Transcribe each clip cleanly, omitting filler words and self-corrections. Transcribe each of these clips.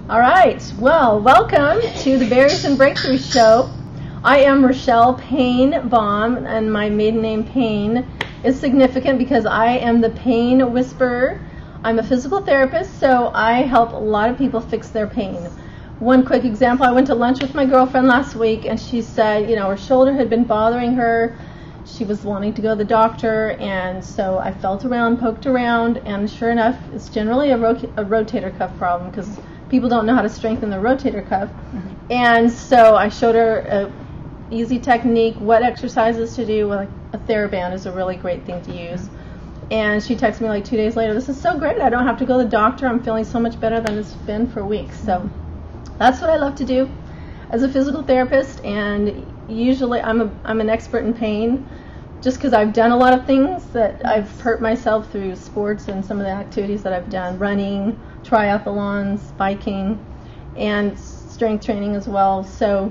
All right. Well, welcome to the Barriers and Breakthroughs show. I am Rochelle Payne Baum, and my maiden name Payne is significant because I am the pain whisperer. I'm a physical therapist, so I help a lot of people fix their pain. One quick example, I went to lunch with my girlfriend last week, and she said, her shoulder had been bothering her. She was wanting to go to the doctor, and so I felt around, poked around, and sure enough, it's generally a rotator cuff problem because people don't know how to strengthen the rotator cuff. Mm-hmm. And so I showed her an easy technique, what exercises to do. Like a TheraBand is a really great thing to use. And she texted me like 2 days later, "This is so great. I don't have to go to the doctor. I'm feeling so much better than it's been for weeks." So that's what I love to do as a physical therapist. And usually I'm an expert in pain just because I've done a lot of things that I've hurt myself through sports and some of the activities that I've done, running, triathlons, biking, and strength training as well. So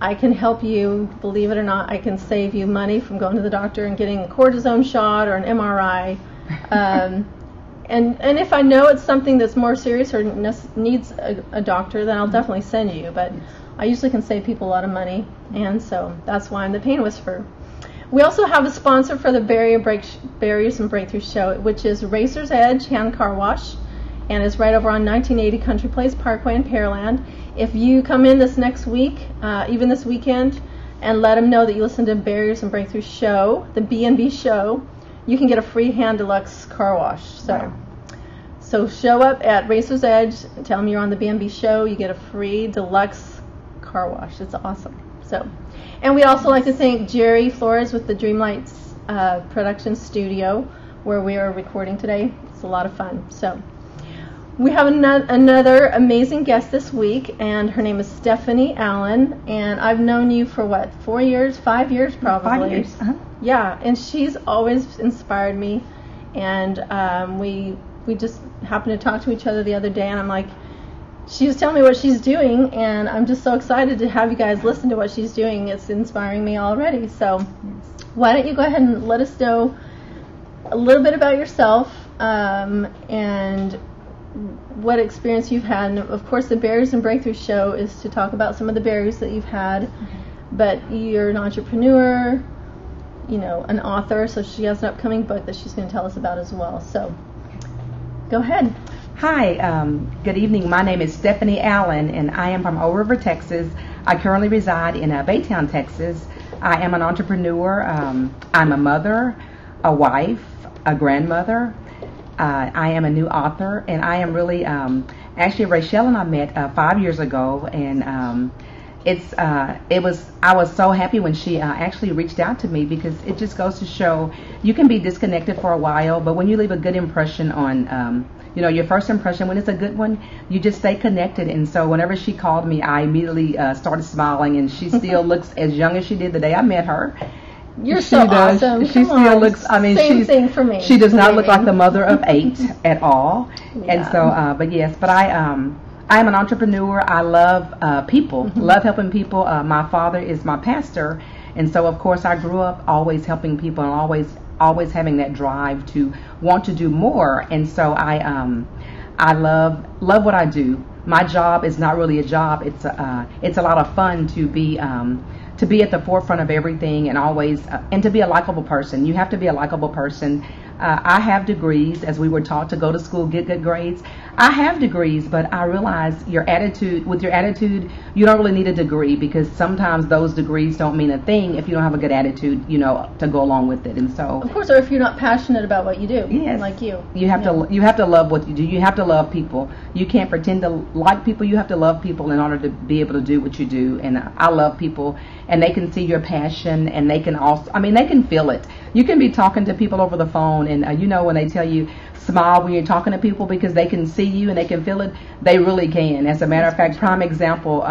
I can help you, believe it or not. I can save you money from going to the doctor and getting a cortisone shot or an MRI. And if I know it's something that's more serious or needs a doctor, then I'll definitely send you. But I usually can save people a lot of money, and so that's why I'm the pain whisperer. We also have a sponsor for the Barriers and Breakthroughs show, which is Racer's Edge Hand Car Wash, and it's right over on 1980 Country Place Parkway in Pearland. If you come in this next week, even this weekend, and let them know that you listen to Barriers and Breakthroughs show, the B&B show, you can get a free hand deluxe car wash. So show up at Racer's Edge, tell them you're on the B&B show, you get a free deluxe car wash. It's awesome. And we also like to thank Jerry Flores with the Dreamlights production studio where we are recording today. It's a lot of fun. So we have another amazing guest this week, and her name is Stephanie Allen, and I've known you for 4 years, 5 years probably. 5 years. Uh-huh. Yeah, and she's always inspired me, and we just happened to talk to each other the other day, and I'm like, she was telling me what she's doing, and I'm just so excited to have you guys listen to what she's doing. It's inspiring me already. So why don't you go ahead and let us know a little bit about yourself and what experience you've had. And of course, the Barriers and Breakthroughs show is to talk about some of the barriers that you've had. But you're an entrepreneur, an author, so she has an upcoming book that she's going to tell us about as well. So go ahead. Hi, good evening. My name is Stephanie Allen, and I am from Old River, Texas. I currently reside in Baytown, Texas. I am an entrepreneur. I'm a mother, a wife, a grandmother. I am a new author, and I am really, actually Rachel and I met 5 years ago, and I was so happy when she actually reached out to me, because it just goes to show you can be disconnected for a while, but when you leave a good impression on your first impression, when it's a good one, you just stay connected. And so whenever she called me, I immediately started smiling, and she still looks as young as she did the day I met her. You're so awesome. She still looks, same thing for me. She does not look like the mother of 8 at all. Yeah. And so, but I am an entrepreneur. I love people, love helping people. My father is my pastor, and so of course I grew up always helping people and always having that drive to want to do more. And so I love what I do. My job is not really a job. It's a lot of fun to be at the forefront of everything, and always and to be a likable person. You have to be a likable person. I have degrees, as we were taught to go to school, get good grades. I have degrees, but I realize with your attitude, you don't really need a degree, because sometimes those degrees don't mean a thing if you don't have a good attitude, to go along with it. And so, of course, or if you're not passionate about what you do, yes, like you have to love what you do. You have to love people. You can't pretend to like people. You have to love people in order to be able to do what you do. And I love people, and they can see your passion, and they can also, they can feel it. You can be talking to people over the phone, and when they tell you smile when you're talking to people, because they can see you and they can feel it, they really can. As a matter of fact, prime example,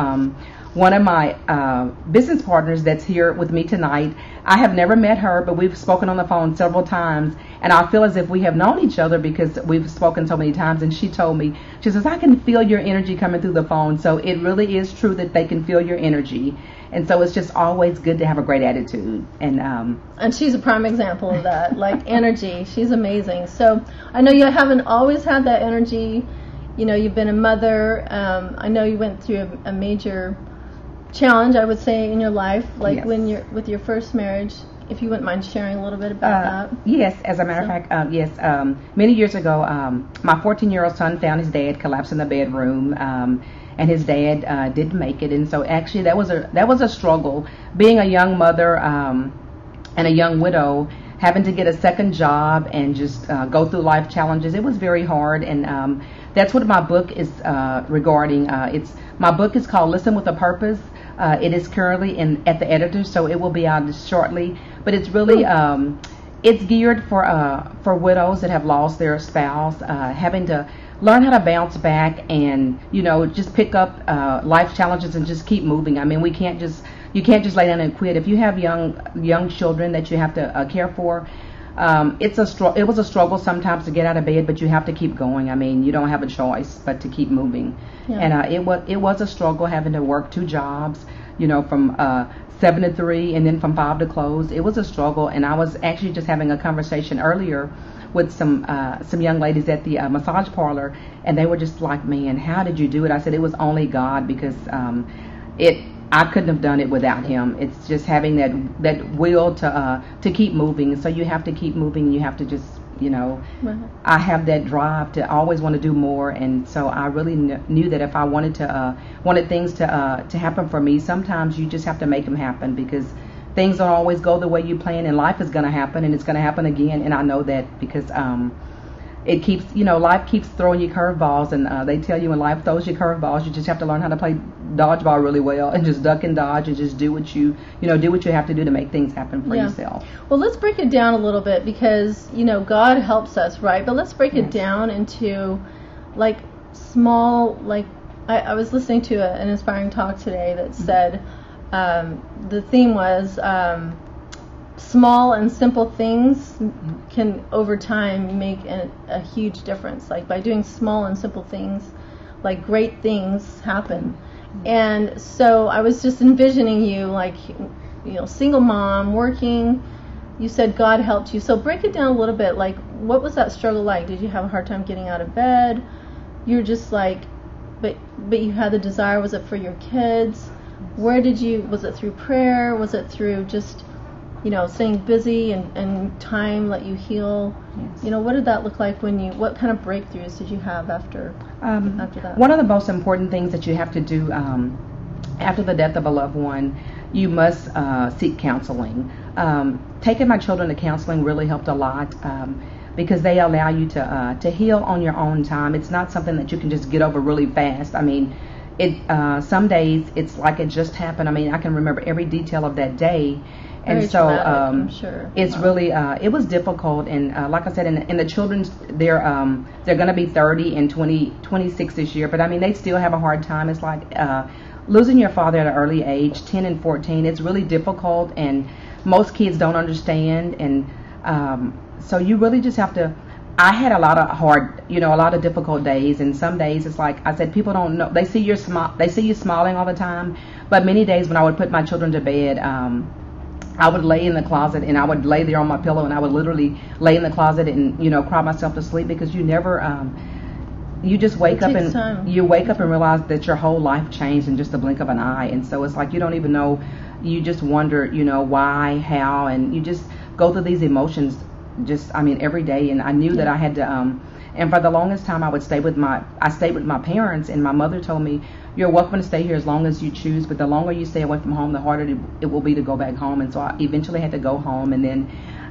one of my business partners that's here with me tonight, I have never met her, but we've spoken on the phone several times, and I feel as if we have known each other because we've spoken so many times. And she told me, she says, "I can feel your energy coming through the phone." So it really is true that they can feel your energy. And so it's just always good to have a great attitude. And she's a prime example of that, like energy. She's amazing. So I know you haven't always had that energy, you've been a mother. I know you went through a major challenge, I would say, in your life, like Yes. when you're with your first marriage. If you wouldn't mind sharing a little bit about that. Yes, as a matter of fact, yes. Many years ago, my 14-year-old son found his dad collapsed in the bedroom, and his dad didn't make it. And so actually, that was a struggle. Being a young mother and a young widow, having to get a second job and just go through life challenges, it was very hard. And that's what my book is regarding. My book is called Listen with a Purpose. It is currently at the editor, so it will be out shortly. But it's really it's geared for widows that have lost their spouse, having to learn how to bounce back and just pick up life challenges and just keep moving. I mean, you can't just lay down and quit. If you have young children that you have to care for, it was a struggle sometimes to get out of bed, but you have to keep going. I mean, you don't have a choice but to keep moving. Yeah. And it was a struggle having to work 2 jobs, from 7 to 3 and then from 5 to close. It was a struggle, and I was actually just having a conversation earlier with some young ladies at the massage parlor, and they were just like, "Man, how did you do it?" I said it was only God, because I couldn't have done it without Him. It's just having that will to keep moving. So you have to keep moving. You have to just I have that drive to always want to do more, and so I really knew that if I wanted things to happen for me, sometimes you just have to make them happen, because things don't always go the way you plan, and life is going to happen, and it's going to happen again. And I know that because it keeps, life keeps throwing you curveballs, and they tell you when life throws you curveballs, you just have to learn how to play dodgeball really well, and just duck and dodge, and just do what you have to do to make things happen for yourself. Well, let's break it down a little bit, because God helps us, right? But let's break it down into like small, like I was listening to an inspiring talk today that said the theme was small and simple things can over time make a huge difference. Like by doing small and simple things, like great things happen. And so I was just envisioning you like, single mom, working. You said God helped you. So break it down a little bit. Like, what was that struggle like? Did you have a hard time getting out of bed? You're just like, but you had the desire. Was it for your kids? Was it through prayer? Was it through just, staying busy and time let you heal? Yes. What did that look like what kind of breakthroughs did you have after that? One of the most important things that you have to do after the death of a loved one, you must seek counseling. Taking my children to counseling really helped a lot, because they allow you to heal on your own time. It's not something that you can just get over really fast. I mean, some days it's like it just happened. I mean, I can remember every detail of that day. And very so traumatic, I'm sure. It's really it was difficult, and like I said, in the children's, they're going to be 30 and 26 this year, but I mean they still have a hard time. It's like losing your father at an early age, 10 and 14. It's really difficult, and most kids don't understand, and so you really just have to. I had a lot of difficult days, and some days it's like I said, people don't know. They see you smiling all the time, but many days when I would put my children to bed, I would lay in the closet, and I would lay there on my pillow, and I would literally lay in the closet and cry myself to sleep, because you never you just wake up and time. You wake up and realize that your whole life changed in just the blink of an eye. And so it's like you don't even know, you just wonder why, how, and you just go through these emotions every day. And I knew that I had to and for the longest time I stayed with my parents, and my mother told me, "You're welcome to stay here as long as you choose, but the longer you stay away from home, the harder it will be to go back home." And so I eventually had to go home, and then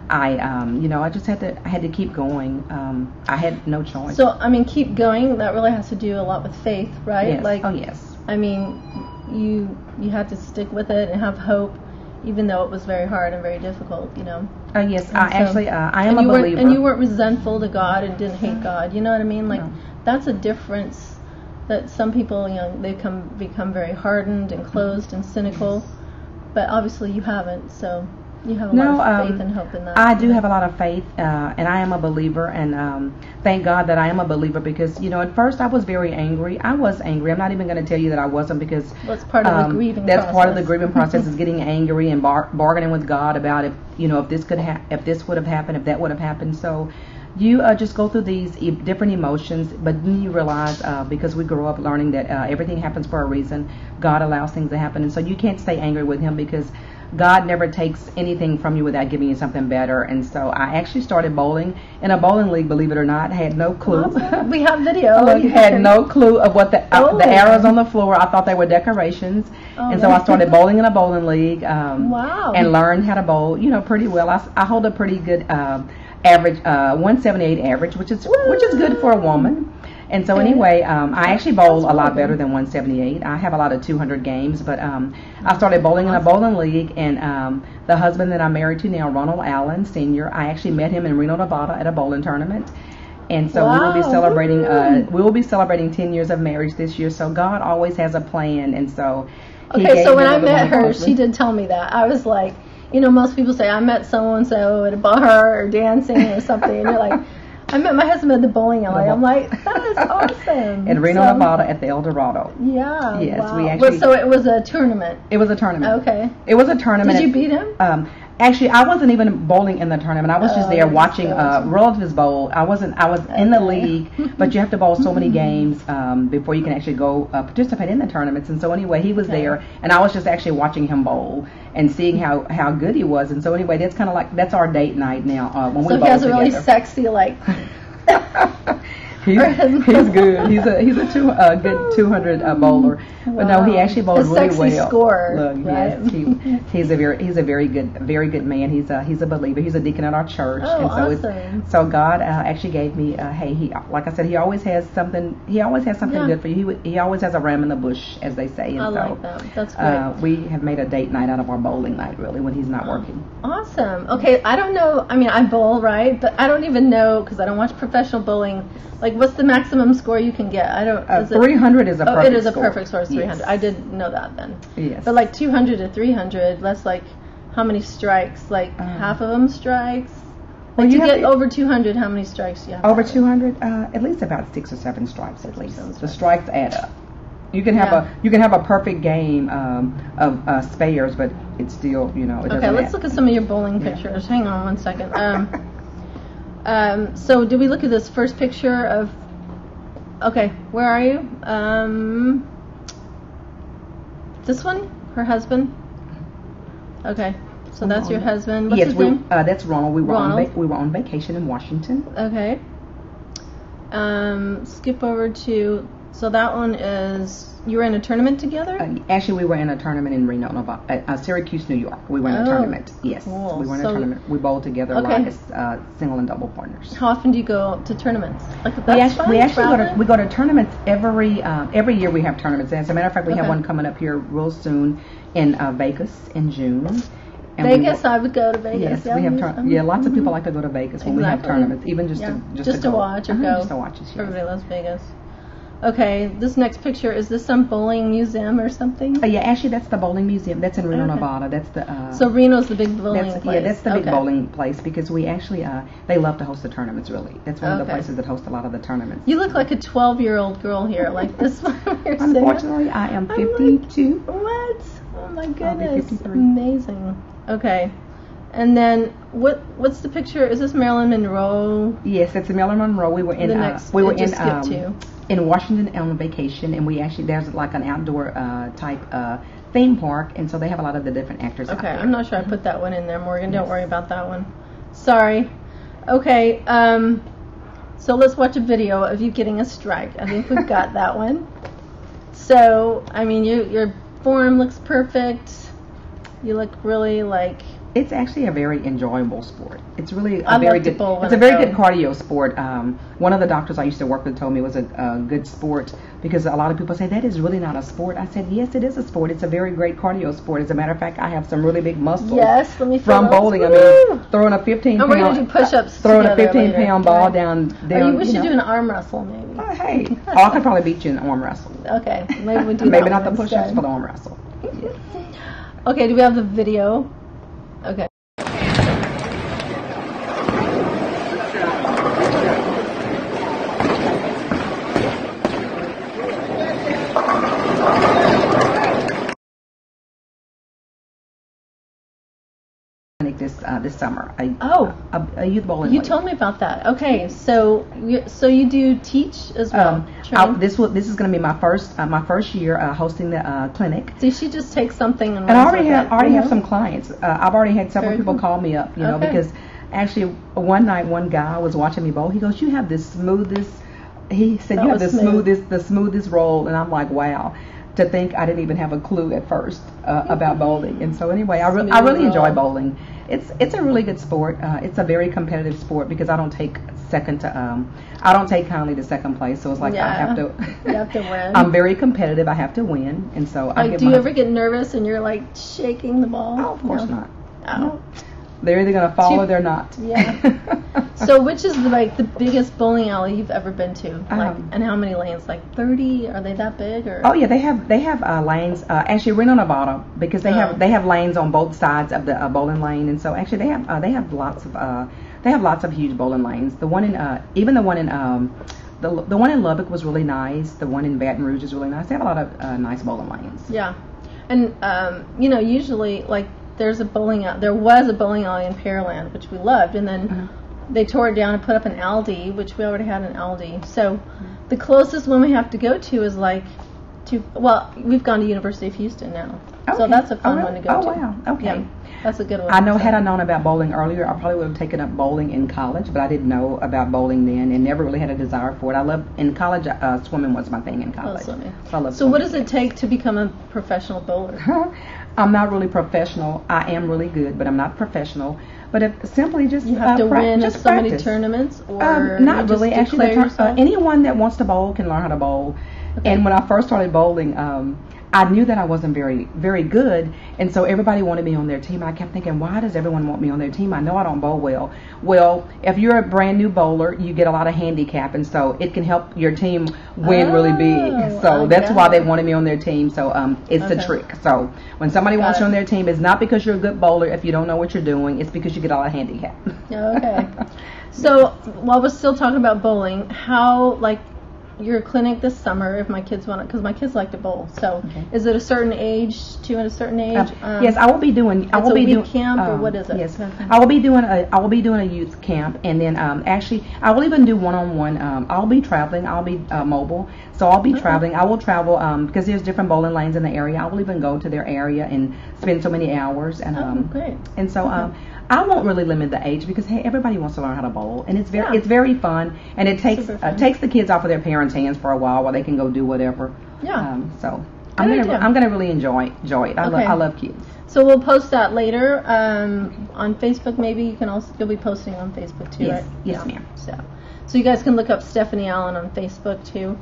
I just had to keep going. I had no choice. So keep going. That really has to do a lot with faith, right? Yes. Like, oh yes. You had to stick with it and have hope, even though it was very hard and very difficult. Yes, I am a believer. And you weren't resentful to God and didn't hate God. You know what I mean? Like, that's a difference. That some people, they become very hardened and closed and cynical, but obviously you haven't. So you have a lot of faith and hope in that. I do have a lot of faith, and I am a believer, and thank God that I am a believer, because at first I was very angry. I was angry. I'm not even going to tell you that I wasn't, because that's part of the grieving. That's process. part of the grieving process is getting angry and bargaining with God about if this would have happened, if that would have happened. So, you just go through these different emotions, but then you realize because we grew up learning that everything happens for a reason. God allows things to happen, and so you can't stay angry with him because God never takes anything from you without giving you something better. And so I actually started bowling in a bowling league, believe it or not. I had no clue. Awesome. We have video. I had no clue of what the arrows on the floor. I thought they were decorations. And so I started bowling in a bowling league. Wow. And learned how to bowl, pretty well. I hold a pretty good average, 178 average, which is good for a woman. And so anyway, I actually bowl a lot better than 178. I have a lot of 200 games, but I started bowling in a bowling league, and the husband that I'm married to now, Ronald Allen Sr., I actually met him in Reno, Nevada at a bowling tournament. And so we will be celebrating 10 years of marriage this year. So God always has a plan, and so so when I met her, she did tell me that. I was like, most people say I met so-and-so at a bar or dancing or something, and you're like, I met my husband at the bowling alley. I'm like, that is awesome. In Reno, Nevada at the El Dorado. Yeah. Yes, wow. we actually. So it was a tournament. It was a tournament. Okay. It was a tournament. Did you beat him? Actually, I wasn't even bowling in the tournament. I was just there watching relatives bowl. I was in the league, but you have to bowl so many games before you can actually go participate in the tournaments. And so anyway, he was there, and I was just actually watching him bowl and seeing how good he was. And so anyway, that's kind of like that's our date night now when we bowl together. So he has a really sexy He's good. He's a good 200 bowler. Wow. But no, he actually bowled really well. Scorer, look, right? Yes, he's a very good man. He's a believer. He's a deacon at our church. Oh, and so awesome. So God actually gave me like I said, he always has something good for you. He always has a ram in the bush, as they say. And I like that. That's great. We have made a date night out of our bowling night, really, when he's not working. Awesome. Okay, I don't know. I mean, I bowl, right? But I don't even know, because I don't watch professional bowling. Like, what's the maximum score you can get? I don't. 300 is a perfect score. It is a perfect score. It's 300. Yes. I didn't know that then. Yes. But like 200 to 300, that's like how many strikes? Like half of them strikes. Like to get over 200, how many strikes do you have? Over 200, at least about 6 or 7 strikes at least. The strikes add up. You can have a perfect game of spares, but it's still it doesn't. Okay, let's look at some of your bowling pictures. Hang on one second. So did we look at this first picture of? Okay, where are you? This one, her husband. Okay, so that's your husband. What's his name? That's Ronald. We were on vacation in Washington. Okay. Skip over to. So that one is. You were in a tournament together? Actually, we were in a tournament in Reno, Nevada, Syracuse, New York. We were in a tournament. Yes, cool. We were in a tournament. We bowled together as single and double partners. How often do you go to tournaments? We go to tournaments every year. We have tournaments. As a matter of fact, we have one coming up here real soon in Vegas in June. And Vegas, I would go to Vegas. Yes, we have lots of people like to go to Vegas when we have tournaments, even just to watch or go. Just to watch us. Yes. Everybody loves Vegas. Okay, this next picture, is this some bowling museum or something? Yeah, actually that's the bowling museum. That's in Reno, Nevada. That's the. So Reno's the big bowling place. Yeah, that's the big bowling place because we actually they love to host the tournaments. Really, that's one of the places that host a lot of the tournaments. You look like a 12-year-old girl here, like this one. Unfortunately, I am 52. What? Oh my goodness! Amazing. Okay. And then what's the picture? Is this Marilyn Monroe? Yes, it's Marilyn Monroe. We were in in Washington on vacation, and there's like an outdoor type theme park, and so they have a lot of the different actors. Okay, out there. I'm not sure I put that one in there, Morgan. Don't worry about that one. Sorry. Okay. So let's watch a video of you getting a strike. I think we've got that one. So I mean, your form looks perfect. You look really like. It's actually a very enjoyable sport. It's really a very good cardio sport. One of the doctors I used to work with told me it was a good sport because a lot of people say that is really not a sport. I said yes, it is a sport. It's a very great cardio sport. As a matter of fact, I have some really big muscles. Yes, let me from bowling. I mean, throwing a 15-pound. We're gonna do push-ups. Throwing a 15-pound ball down. We should do an arm wrestle maybe. Hey, I could probably beat you in an arm wrestle. Okay, maybe we do. Maybe not the push-ups, but the arm wrestle. Okay, do we have the video? Okay. This this summer. A youth bowling You league. told me about that. Okay, so you do teach as well. This is going to be my first year hosting the clinic. So she just takes something and I already have some clients. I've already had several people call me up, because actually one night one guy was watching me bowl. He goes, "You have the smoothest." He said, "You have the smoothest roll," and I'm like, "Wow." To think I didn't even have a clue at first about bowling. And so anyway, I really enjoy bowling. It's a really good sport. It's a very competitive sport because I don't take kindly to second place. So it's like I have to. You have to win. I'm very competitive. I have to win, and so do you ever get nervous and you're like shaking the ball? Oh, of course not. Oh. No. They're either gonna fall or they're not. Yeah. So which is the biggest bowling alley you've ever been to? And how many lanes? Like 30? Are they that big? Or? Oh yeah, they have lanes. Actually, Reno, Nevada, because they have lanes on both sides of the bowling lane, and so actually they have lots of huge bowling lanes. The one in the one in Lubbock was really nice. The one in Baton Rouge is really nice. They have a lot of nice bowling lanes. Yeah, and usually like there was a bowling alley in Pearland, which we loved, and then they tore it down and put up an Aldi, which we already had an Aldi. So the closest one we have to go to is we've gone to University of Houston now. Okay. So that's a fun one to go to. Oh wow, okay. Yeah, that's a good one. I know had I known about bowling earlier, I probably would have taken up bowling in college, but I didn't know about bowling then and never really had a desire for it. In college, swimming was my thing in college. Swimming. So I love So what does it take to become a professional bowler? I'm not really professional. I am really good, but I'm not professional. But simply just you have to win just so many tournaments, or not really. Actually, anyone that wants to bowl can learn how to bowl. Okay. And when I first started bowling, I knew that I wasn't very, very good, and so everybody wanted me on their team. I kept thinking, why does everyone want me on their team? I know I don't bowl well. Well, if you're a brand new bowler, you get a lot of handicap, and so it can help your team win really big. So that's why they wanted me on their team. So it's a trick. So when somebody wants you on their team, it's not because you're a good bowler. If you don't know what you're doing, it's because you get a lot of handicap. Okay. So while we're still talking about bowling, how your clinic this summer, if my kids want it, because my kids like to bowl. So is it a certain age to at a certain age? Yes, I will be doing. I will be doing camp, or what is it? Yes, I will be doing a youth camp, and then actually I will even do one-on-one. I'll be traveling. I'll be mobile, so I'll be traveling. I will travel because there's different bowling lanes in the area. I will even go to their area and spend so many hours. And great. And so I won't really limit the age because everybody wants to learn how to bowl, and it's very fun, and it takes the kids off of their parents' hands for a while they can go do whatever. Yeah. So I'm gonna really enjoy it. I love kids. So we'll post that later on Facebook. Maybe you'll be posting on Facebook too, yes. right? Yes, ma'am. So you guys can look up Stephanie Allen on Facebook too,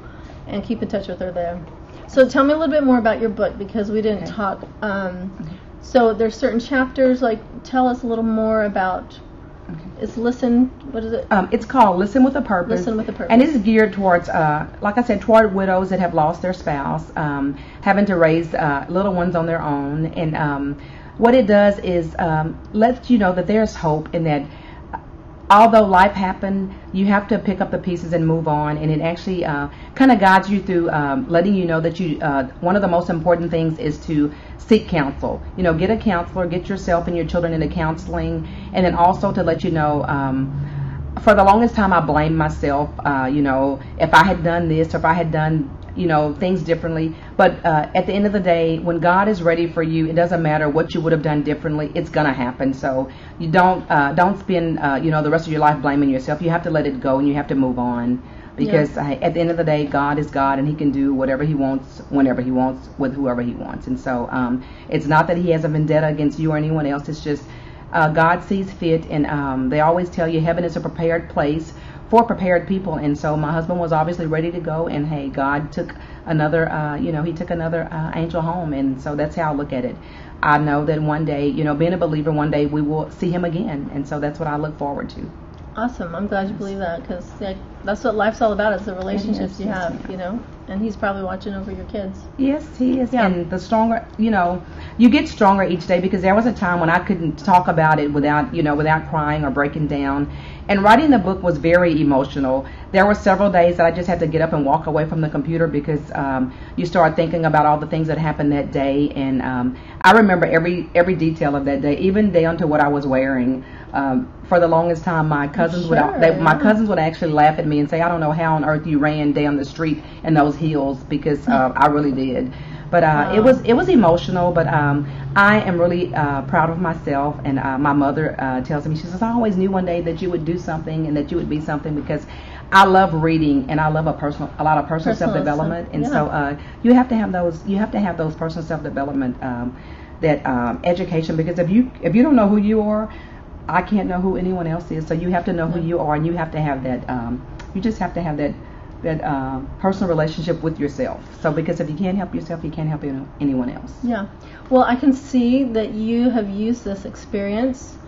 and keep in touch with her there. So tell me a little bit more about your book, because we didn't talk. So there's certain chapters. Tell us a little more about. It's what is it? It's called Listen with a Purpose. Listen with a Purpose. And it's geared towards, like I said, toward widows that have lost their spouse, having to raise little ones on their own. And what it does is lets you know that there's hope, and that although life happened, you have to pick up the pieces and move on. And it actually kind of guides you through letting you know that one of the most important things is to seek counsel. Get a counselor, get yourself and your children into counseling, and then also to let you know, for the longest time I blamed myself, if I had done this, or if I had done, things differently. But at the end of the day, when God is ready for you, it doesn't matter what you would have done differently. It's gonna happen. So you don't spend the rest of your life blaming yourself. You have to let it go, and you have to move on. Because at the end of the day, God is God, and He can do whatever He wants, whenever He wants, with whoever He wants. And so it's not that He has a vendetta against you or anyone else. It's just God sees fit, and they always tell you heaven is a prepared place for prepared people. And so my husband was obviously ready to go, and hey, God took another, He took another angel home. And so that's how I look at it. I know that one day, being a believer, one day we will see Him again. And so that's what I look forward to. Awesome. I'm glad you believe that, because that's what life's all about, is the relationships you have, and he's probably watching over your kids. Yes, he is. Yeah. And the stronger, you get stronger each day, because there was a time when I couldn't talk about it without crying or breaking down. And writing the book was very emotional. There were several days that I just had to get up and walk away from the computer, because you start thinking about all the things that happened that day. And I remember every detail of that day, even down to what I was wearing. For the longest time, my cousins would actually laugh at me and say, "I don't know how on earth you ran down the street in those heels," because I really did. But it was emotional. But I am really proud of myself. And my mother tells me, she says, "I always knew one day that you would do something and that you would be something," because I love reading and I love a lot of personal self-development. And so you have to have those personal self-development education, because if you don't know who you are, I can't know who anyone else is. So you have to know who you are, and you have to have that. You just have to have that personal relationship with yourself. So because if you can't help yourself, you can't help anyone else. Yeah. Well, I can see that you have used this experience,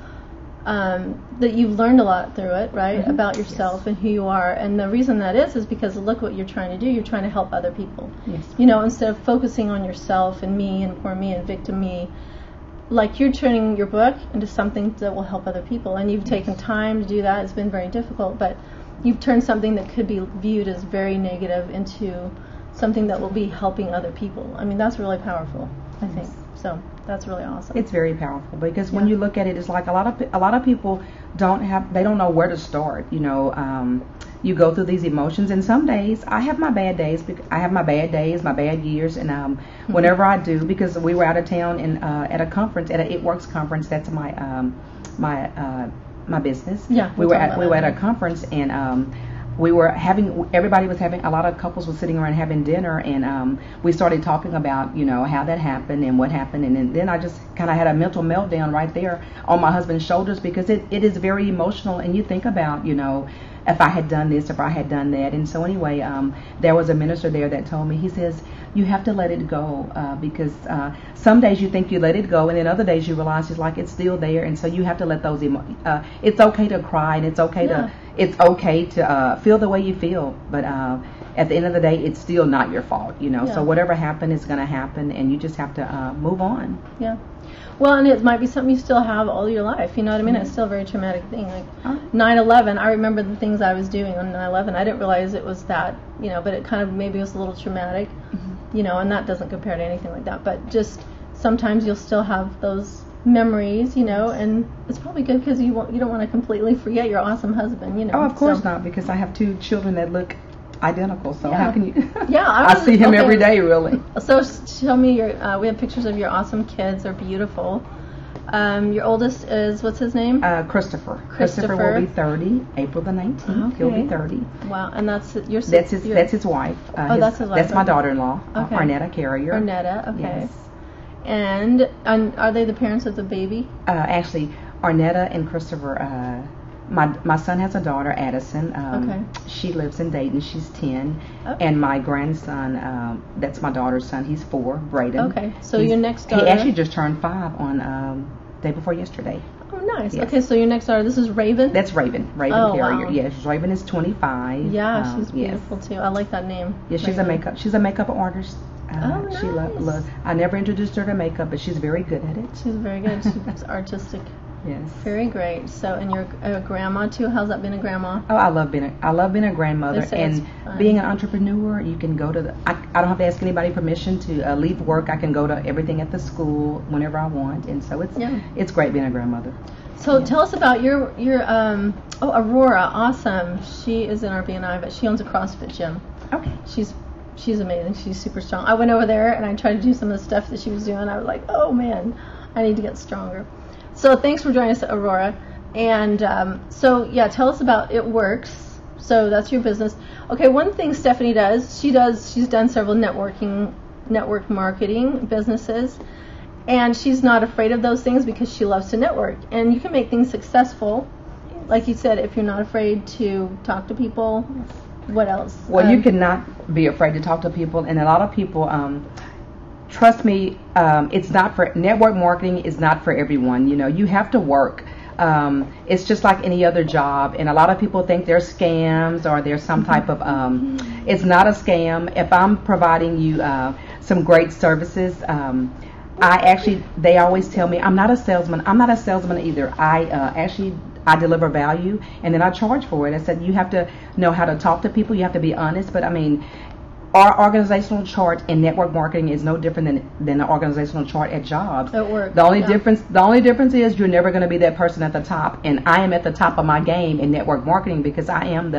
that you've learned a lot through it, right? Mm-hmm. About yourself and who you are. And the reason that is because look what you're trying to do. You're trying to help other people. Yes. Instead of focusing on yourself and me and poor me and victim me. Like, you're turning your book into something that will help other people, and you've taken time to do that. It's been very difficult, but you've turned something that could be viewed as very negative into something that will be helping other people. I mean, that's really powerful, I think. So that's really awesome. It's very powerful, because when you look at it, it's like a lot of people don't know where to start. You go through these emotions, and some days I have my bad days. I have my bad days, my bad years, and whenever I do, because we were out of town and at a conference, at a It Works conference. That's my my business. Yeah, we were at a conference, and everybody was having, a lot of couples were sitting around having dinner, and we started talking about how that happened and what happened, and then I just kind of had a mental meltdown right there on my husband's shoulders, because it is very emotional, and you think about if I had done this, if I had done that. And so anyway, there was a minister there that told me, he says, you have to let it go, because some days you think you let it go, and then other days you realize it's still there, and so you have to let those it's okay to cry, and it's okay to feel the way you feel, but at the end of the day, it's still not your fault, so whatever happened is going to happen, and you just have to move on. Yeah. Well, and it might be something you still have all your life, you know what I mean? It's still a very traumatic thing. Like 9/11, I remember the things I was doing on 9/11. I didn't realize it was that, but it kind of maybe was a little traumatic, and that doesn't compare to anything like that. But just sometimes you'll still have those memories, and it's probably good, because you don't want to completely forget your awesome husband, Oh, of course not, because I have 2 children that look identical, so how can you? Yeah, I see him every day, really. So show me we have pictures of your awesome kids. They're beautiful. Your oldest is, what's his name? Christopher. Christopher will be 30, April the 19th. Okay. He'll be 30. Wow, and that's your That's his wife. That's his wife. That's my daughter-in-law, Arnetta Carrier. Arnetta, okay. Yes. And are they the parents of the baby? Actually, Arnetta and Christopher. My son has a daughter, Addison. She lives in Dayton. She's 10. Okay. And my grandson, that's my daughter's son. He's 4, Braden. Okay. So your next daughter. He actually just turned 5 on day before yesterday. Oh, nice. Yes. Okay, so your next daughter, this is Raven? That's Raven. Raven Carrier. Wow. Yes, Raven is 25. Yeah, she's beautiful too. I like that name. Yeah, she's a makeup artist. Nice. She loves. I never introduced her to makeup, but she's very good at it. She's very good. She's artistic. Yes. Very great. So, and you're a grandma too. How's that being a grandma? Oh, I love being a grandmother, and being an entrepreneur. You can go to I don't have to ask anybody permission to leave work. I can go to everything at the school whenever I want, and so it's great being a grandmother. So tell us about your Aurora. Awesome. She is in our BNI, but she owns a CrossFit gym. Okay. She's amazing. She's super strong. I went over there and I tried to do some of the stuff that she was doing. I was like, oh man, I need to get stronger. So thanks for joining us, Aurora. And tell us about It Works. So that's your business. Okay, one thing Stephanie does, she's done several network marketing businesses, and she's not afraid of those things because she loves to network. And you can make things successful, like you said, if you're not afraid to talk to people. What else? Well, you cannot be afraid to talk to people, and a lot of people, trust me, it's not for network marketing is not for everyone. You have to work. It's just like any other job, and a lot of people think they're scams or there's some type of. It's not a scam. If I'm providing you some great services, they always tell me I'm not a salesman. I'm not a salesman either. I deliver value, and then I charge for it. I said you have to know how to talk to people. You have to be honest. But I mean, our organizational chart in network marketing is no different than the organizational chart at jobs. At work. The only difference is you're never going to be that person at the top, and I am at the top of my game in network marketing because I am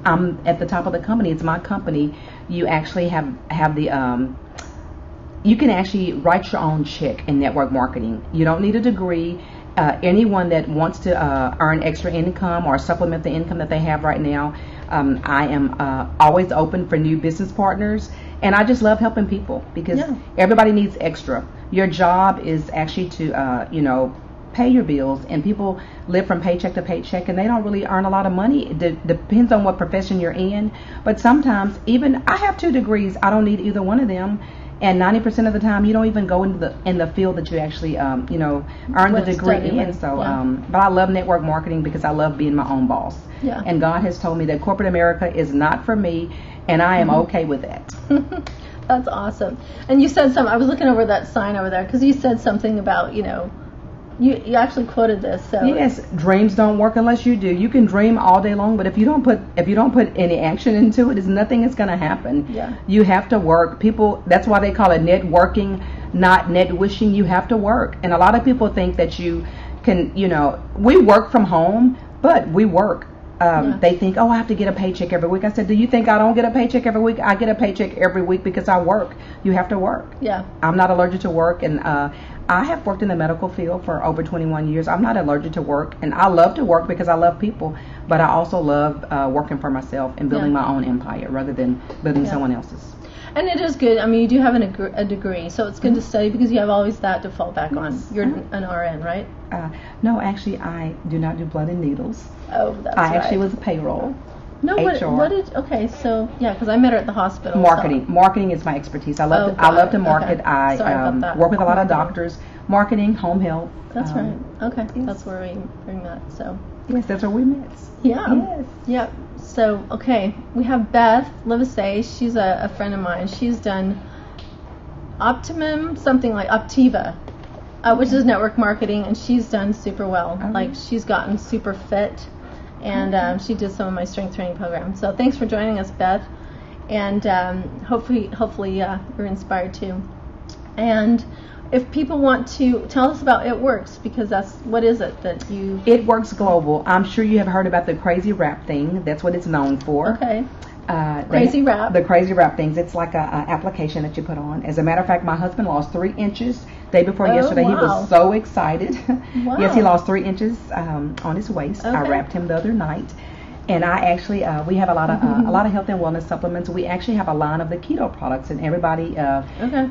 I'm at the top of the company. It's my company. You actually have the you can actually write your own check in network marketing. You don't need a degree. Anyone that wants to earn extra income or supplement the income that they have right now, I am always open for new business partners, and I just love helping people because everybody needs extra. Your job is actually to pay your bills, and people live from paycheck to paycheck, and they don't really earn a lot of money. It depends on what profession you're in, but sometimes even I have 2 degrees, I don't need either one of them. And 90% of the time, you don't even go into the field that you actually, earn the degree in. So, but I love network marketing because I love being my own boss. Yeah. And God has told me that corporate America is not for me, and I am okay with that. That's awesome. And you said something. I was looking over that sign over there because you said something about, you actually quoted this. So yes, dreams don't work unless you do. You can dream all day long, but if you don't put any action into it, nothing is going to happen. Yeah. You have to work. People, that's why they call it networking, not net wishing. You have to work. And a lot of people think that you can, we work from home, but we work. They think, I have to get a paycheck every week. I said, do you think I don't get a paycheck every week? I get a paycheck every week because I work. You have to work. Yeah. I'm not allergic to work, and I have worked in the medical field for over 21 years. I'm not allergic to work, and I love to work because I love people, but I also love working for myself and building my own empire rather than building someone else's. And it is good. I mean, you do have a degree, so it's good to study because you have always that to fall back on. You're an RN, right? No, actually, I do not do blood and needles. Oh, that's right. I actually was a payroll. No, HR. Because I met her at the hospital. Marketing is my expertise. I love to market. Okay. I work with a lot of doctors. Marketing, home health. That's right. Okay, that's where we bring that. So yes, that's where we met. Yeah. Yes. Yep. So we have Beth Livesay. She's a friend of mine. She's done Optiva, which is network marketing, and she's done super well. Like she's gotten super fit. And she did some of my strength training programs. So thanks for joining us, Beth. And hopefully you're inspired too. And if people want to tell us about It Works, because what is it that you... It Works Global. I'm sure you have heard about the crazy wrap thing. That's what it's known for. Okay. Crazy wrap. The crazy wrap things. It's like a application that you put on. As a matter of fact, my husband lost 3 inches day before yesterday. Wow. He was so excited. Wow. Yes, he lost 3 inches on his waist. Okay. I wrapped him the other night. And I actually, we have a lot of health and wellness supplements. We actually have a line of the keto products, and everybody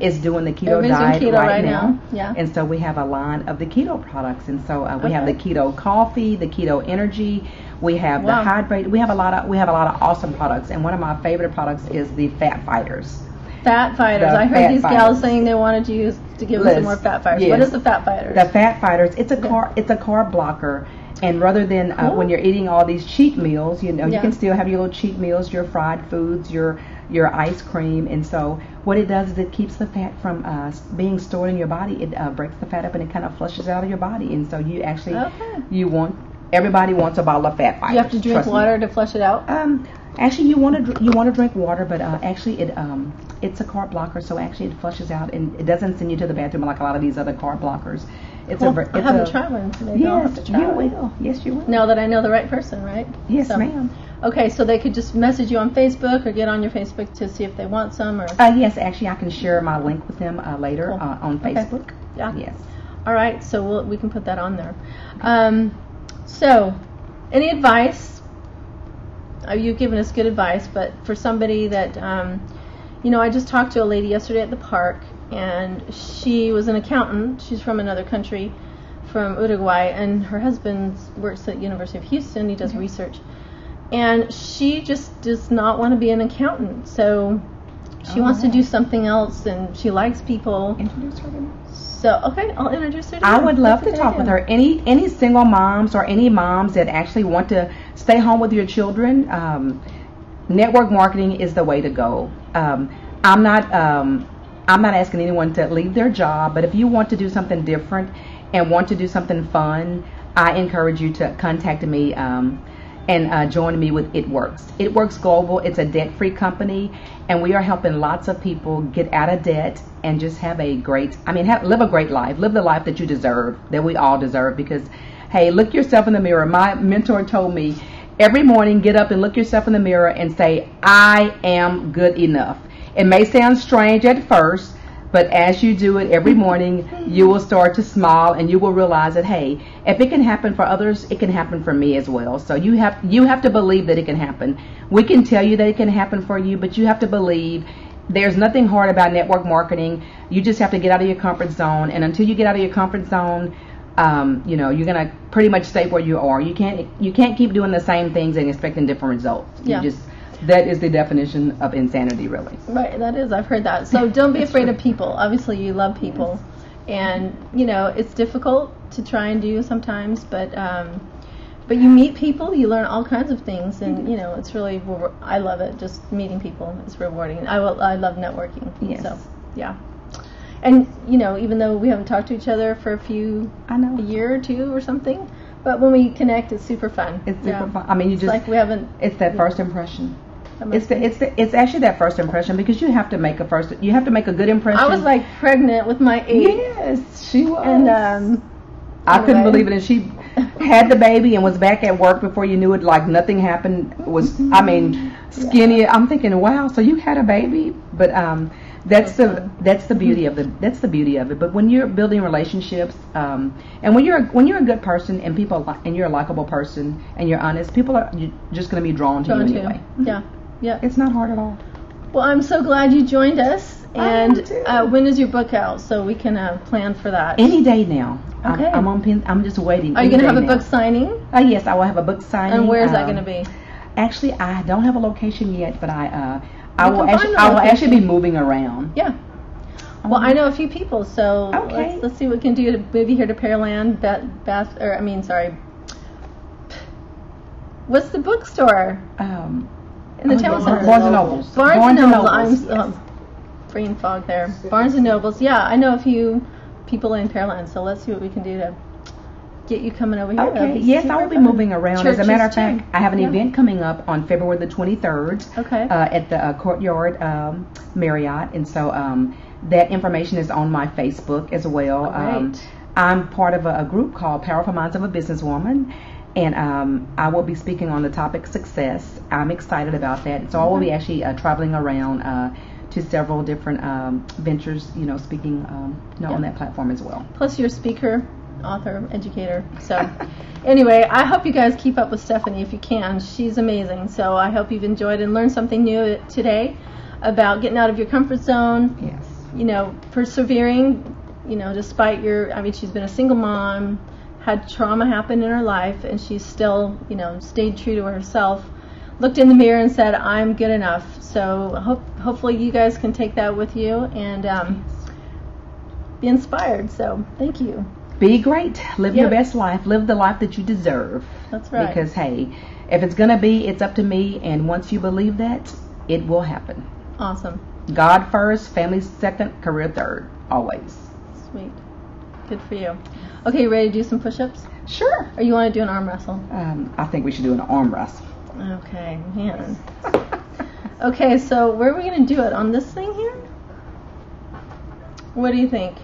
is doing the keto diet keto right now. Yeah. And so we have a line of the keto products, and so we have the keto coffee, the keto energy. We have the hydrate. We have a lot of awesome products, and one of my favorite products is the Fat Fighters. Fat Fighters. I heard these gals saying they wanted you to give us some more Fat Fighters. Yes. What is the Fat Fighters? The Fat Fighters. It's a carb blocker. And rather than when you're eating all these cheat meals, you can still have your little cheat meals, your fried foods, your ice cream. And so what it does is it keeps the fat from being stored in your body. It breaks the fat up and it kind of flushes it out of your body. And so you actually everybody wants a bottle of Fat Fighters. You have to drink water to flush it out? Actually, you want to drink water, but actually it's a carb blocker, so actually it flushes out and it doesn't send you to the bathroom like a lot of these other carb blockers. I haven't tried one. Maybe I'll have to try one. Will. Yes, you will. Now that I know the right person, right? Yes, ma'am. Okay, so they could just message you on Facebook or get on your Facebook to see if they want some, or yes, actually I can share my link with them later on Facebook. Okay. Yeah. Yes. All right, so we can put that on there. So, any advice? You've given us good advice, but for somebody that, I just talked to a lady yesterday at the park, and she was an accountant. She's from another country, from Uruguay, and her husband works at University of Houston. He does research, and she just does not want to be an accountant. So She wants to do something else, and she likes people. Introduce her to me. So, okay, I'll introduce her to you. I would love to talk with her. Any single moms or any moms that actually want to stay home with your children, network marketing is the way to go. I'm not asking anyone to leave their job, but if you want to do something different and want to do something fun, I encourage you to contact me and join me with It Works. It Works Global. It's a debt-free company, and we are helping lots of people get out of debt and just have a great, live a great life. Live the life that you deserve, that we all deserve, because, hey, look yourself in the mirror. My mentor told me every morning, get up and look yourself in the mirror and say, I am good enough. It may sound strange at first, but as you do it every morning, you will start to smile and you will realize that, hey, if it can happen for others, it can happen for me as well. So you have to believe that it can happen. We can tell you that it can happen for you, but you have to believe. There's nothing hard about network marketing. You just have to get out of your comfort zone. And until you get out of your comfort zone, you're going to pretty much stay where you are. You can't keep doing the same things and expecting different results. Yeah. That is the definition of insanity, really. Right, that is. I've heard that. So don't be afraid of people. Obviously, you love people. And, it's difficult to try and do sometimes, but you meet people, you learn all kinds of things, and, it's really, I love it, just meeting people. It's rewarding. I love networking. Yes. So, yeah. And, even though we haven't talked to each other for a year or two or something, but when we connect, it's super fun. It's super fun. It's like we haven't. It's that first impression. It's actually that first impression, because you have to make a good impression. I was like pregnant with my 8. Yes, she was. And I couldn't believe it. And she had the baby and was back at work before you knew it. Like nothing happened. Skinny. Yeah. I'm thinking, wow. So you had a baby, but that's the beauty of it. But when you're building relationships, and when you're a good person and you're a likable person and you're honest, people are just going to be drawn to you anyway. Yeah. Yeah. It's not hard at all. Well, I'm so glad you joined us. And when is your book out, so we can plan for that? Any day now. Okay. I'm just waiting. Are you going to have a book signing? Yes, I will have a book signing. And where is that going to be? Actually, I don't have a location yet, but I will actually be moving around. Yeah. Well, I know a few people, so let's see what we can do to move you here to Pearland. What's the bookstore? In the town center. Barnes and Nobles. Barnes and Nobles. I'm brain fog there. Barnes and Nobles. Yeah, I know a few people in Pearland, so let's see what we can do to get you coming over here. Okay. Yes, I will be moving around. As a matter of fact, I have an event coming up on February the 23rd. Okay. At the Courtyard Marriott, and so that information is on my Facebook as well. I'm part of a group called Powerful Minds of a Businesswoman, and I will be speaking on the topic success. I'm excited about that. So I will be actually traveling around to several different ventures, speaking on that platform as well. Plus you're a speaker, author, educator. So anyway, I hope you guys keep up with Stephanie if you can. She's amazing. So I hope you've enjoyed and learned something new today about getting out of your comfort zone. Yes. Persevering, despite she's been a single mom, had trauma happen in her life, and she's still, stayed true to herself, looked in the mirror and said, I'm good enough. So hopefully you guys can take that with you and be inspired. So thank you. Be great. Live your best life. Live the life that you deserve. That's right. Because, hey, if it's going to be, it's up to me. And once you believe that, it will happen. Awesome. God first, family second, career third. Always. Sweet. Good for you. Okay, you ready to do some push-ups? Sure. Or you want to do an arm wrestle? I think we should do an arm wrestle. Okay, man. Okay, so where are we going to do it? On this thing here? What do you think?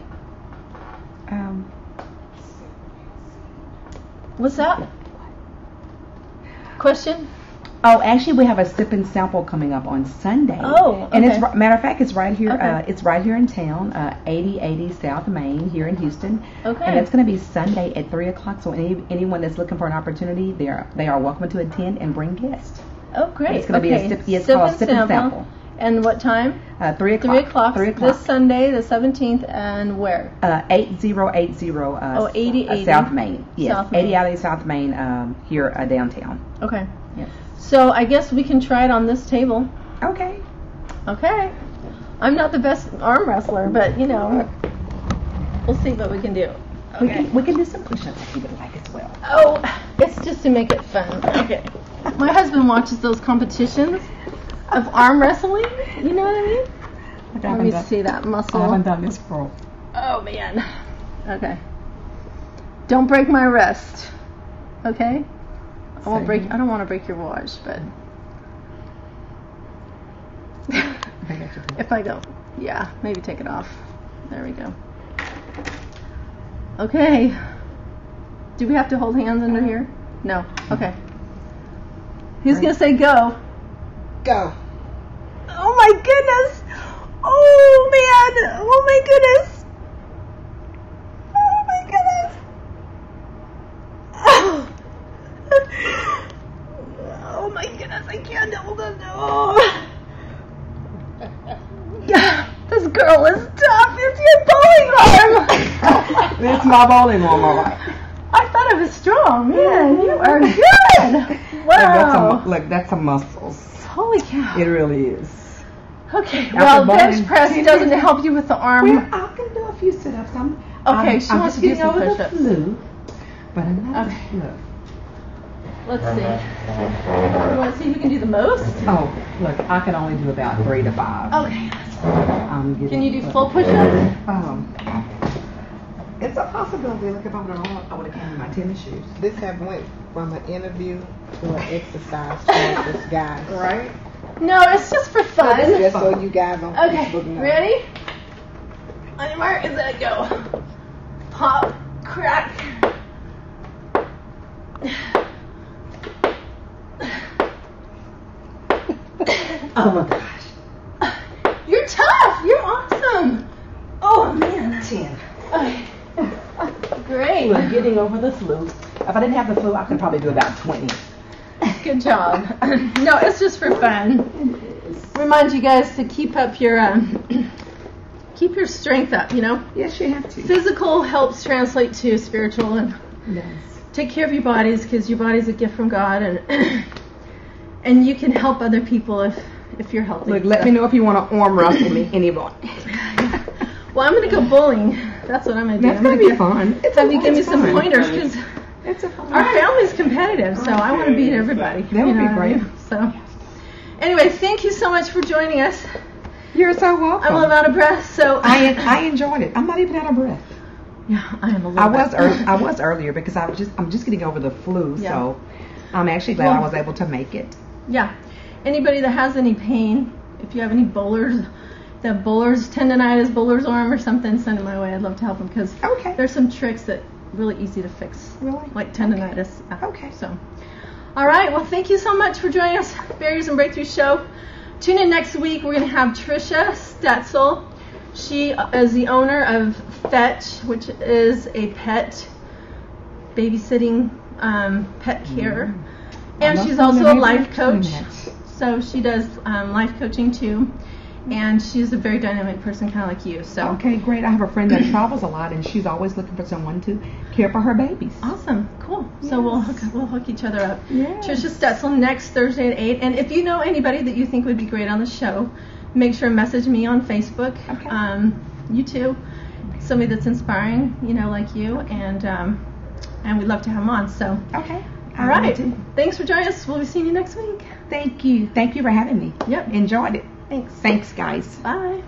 What's that? Question? Oh, actually, we have a sip and sample coming up on Sunday. Oh, okay. And it's matter of fact, it's right here. Okay. It's right here in town, 8080 South Main here in Houston. Okay. And it's going to be Sunday at 3:00. So anyone that's looking for an opportunity, they are welcome to attend and bring guests. Oh, great. And it's going to be a sip. It's called a sip and sample. And what time? 3:00. 3:00. 3:00. This Sunday, the 17th, and where? 8080. 8080 South Main. Yes. South Main. 8080 South Main here downtown. Okay. Yes. So I guess we can try it on this table. Okay. Okay. I'm not the best arm wrestler, but you know, we'll see what we can do. Okay. We can do some push-ups if you would like as well. Oh, it's just to make it fun. Okay. My husband watches those competitions of arm wrestling. You know what I mean? Let me see that muscle. I haven't done this for. Oh man. Okay. Don't break my wrist. Okay. I won't break. I don't want to break your watch, but if I don't, yeah, maybe take it off. There we go. Okay. Do we have to hold hands under here? No. Okay. Who's gonna say go? Go. Oh my goodness! Oh man! Oh my goodness! Oh my goodness! Oh my goodness! I can't hold it. Oh. Yeah, this girl is tough. It's your bowling arm. It's my bowling arm, all right. I thought it was strong. Man, you are good. Wow. Look, that's some muscles. Holy cow. It really is. Okay, well, bench press doesn't help you with the arm. Well, I can do a few sit-ups. She wants just to do getting some over the push-ups. flu. But another Okay. look. Let's see. You want to see who can do the most? Oh, look, I can only do about 3 to 5. Okay. Can you do full push-ups? It's a possibility. Look, if I would have came in my tennis shoes. This have went from an interview to an exercise for this guy. Right? No, it's just for fun. Just so you guys on Facebook know. Ready? On your mark, is that go? Pop, crack. Oh my gosh. You're tough. You're awesome. Oh man. 10. Okay. Great. We're getting over the flu. If I didn't have the flu, I could probably do about 20. Good job. No, it's just for fun. Remind you guys to keep up your keep your strength up. You know. Yes, you have to. Physical helps translate to spiritual, and Yes. take care of your bodies because your body's a gift from God, and and you can help other people if you're healthy. Look, let me know if you want to arm wrestle me, anyone. Well, I'm gonna go bowling. That's what I'm gonna do. That's I'm gonna gonna be fun. Have you give me some fun. pointers because It's a fun. our family's competitive, so I want to beat everybody. That would be what I great. mean? So, anyway, thank you so much for joining us. You're so welcome. I'm a little out of breath, so I enjoyed it. I'm not even out of breath. yeah, I am a little. I was earlier because I'm just getting over the flu, Yeah. so I'm actually glad I was able to make it. Yeah. Anybody that has any pain, if you have any bowlers, tendonitis, bowler's arm or something, send it my way. I'd love to help them because Okay. there's some tricks that really easy to fix. Really? Like tendonitis. Okay. So, all right. Well, thank you so much for joining us, Barriers and Breakthroughs show. Tune in next week. We're going to have Trisha Stetzel. She is the owner of Fetch, which is a pet babysitting, pet care. And she's also a life coach. So she does life coaching too. And she's a very dynamic person, kind of like you. So Okay, great. I have a friend that travels a lot, and she's always looking for someone to care for her babies. awesome, cool. So we'll hook each other up. Yes. Trisha Stetzel next Thursday at 8. And if you know anybody that you think would be great on the show, make sure to message me on Facebook. Okay. You too. Somebody that's inspiring, like you, and we'd love to have them on. So Okay. all right. Thanks for joining us. We'll be seeing you next week. Thank you. Thank you for having me. Yep. Enjoyed it. Thanks. Thanks, guys. Bye.